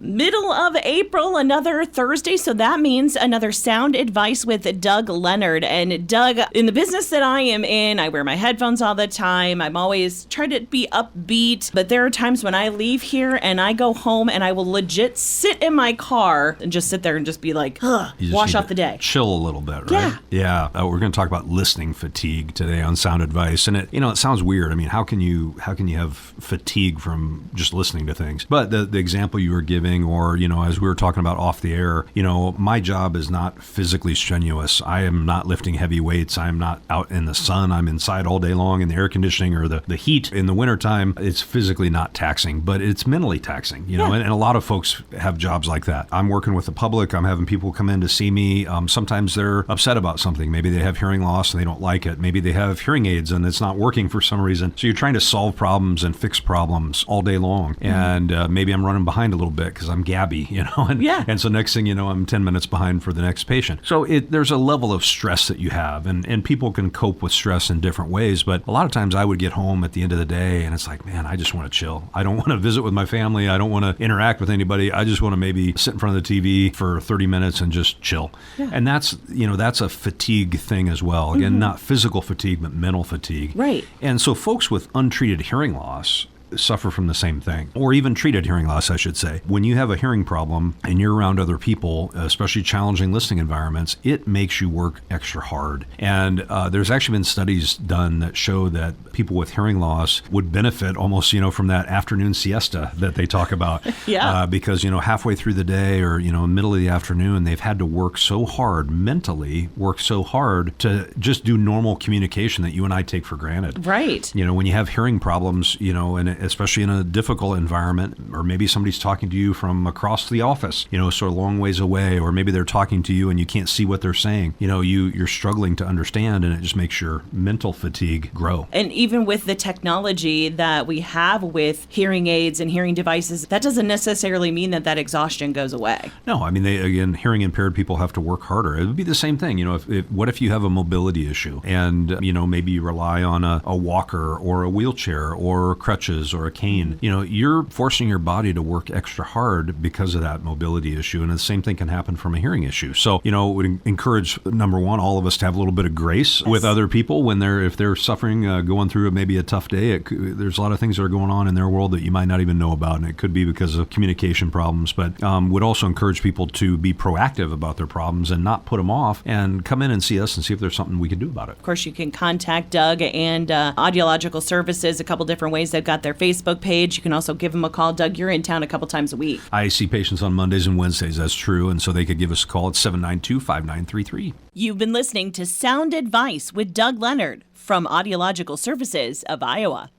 middle of April, another Thursday. So that means another Sound Advice with Doug Leonard. And Doug, in the business that I am in, I wear my headphones all the time. I'm always trying to be upbeat. But there are times when I leave here and I go home and I will legit sit in my car and just sit there and just be like, wash off the day. Chill a little bit, right? Yeah. We're going to talk about listening fatigue today on Sound Advice. And it sounds weird. I mean, how can you have fatigue from just listening to things? But the example you were giving, or, as we were talking about off the air, my job is not physically strenuous. I am not lifting heavy weights. I am not out in the sun. I'm inside all day long in the air conditioning or the heat in the wintertime. It's physically not taxing, but it's mentally taxing, and a lot of folks have jobs like that. I'm working with the public. I'm having people come in to see me. Sometimes they're upset about something. Maybe they have hearing loss and they don't like it. Maybe they have hearing aids and it's not working for some reason. So you're trying to solve problems and fix problems all day long. And maybe I'm running behind a little bit because I'm gabby, and so next thing you know, I'm 10 minutes behind for the next patient. So there's a level of stress that you have, and people can cope with stress in different ways. But a lot of times I would get home at the end of the day and it's like, man, I just want to chill. I don't want to visit with my family. I don't want to interact with anybody. I just want to maybe sit in front of the TV for 30 minutes and just chill. Yeah. And that's a fatigue thing as well. Again, not physical fatigue, but mental fatigue. Right. And so folks with untreated hearing loss suffer from the same thing, or even treated hearing loss, I should say. When you have a hearing problem and you're around other people, especially challenging listening environments, it makes you work extra hard. And there's actually been studies done that show that people with hearing loss would benefit almost, from that afternoon siesta that they talk about. Because, halfway through the day or, middle of the afternoon, they've had to work so hard, mentally work so hard to just do normal communication that you and I take for granted. Right. When you have hearing problems, and especially in a difficult environment, or maybe somebody's talking to you from across the office, so a long ways away, or maybe they're talking to you and you can't see what they're saying. You're struggling to understand, and it just makes your mental fatigue grow. And even with the technology that we have with hearing aids and hearing devices, that doesn't necessarily mean that exhaustion goes away. No, I mean, hearing impaired people have to work harder. It would be the same thing. What if you have a mobility issue and, maybe you rely on a walker or a wheelchair or crutches or a cane, you're forcing your body to work extra hard because of that mobility issue. And the same thing can happen from a hearing issue. So, would encourage, number one, all of us to have a little bit of grace with other people when if they're suffering, going through maybe a tough day. There's a lot of things that are going on in their world that you might not even know about. And it could be because of communication problems, but would also encourage people to be proactive about their problems and not put them off, and come in and see us and see if there's something we can do about it. Of course, you can contact Doug and Audiological Services a couple different ways. They've got their Facebook page. You can also give them a call. Doug, you're in town a couple times a week. I see patients on Mondays and Wednesdays. That's true. And so they could give us a call at 792-5933. You've been listening to Sound Advice with Doug Leonard from Audiological Services of Iowa.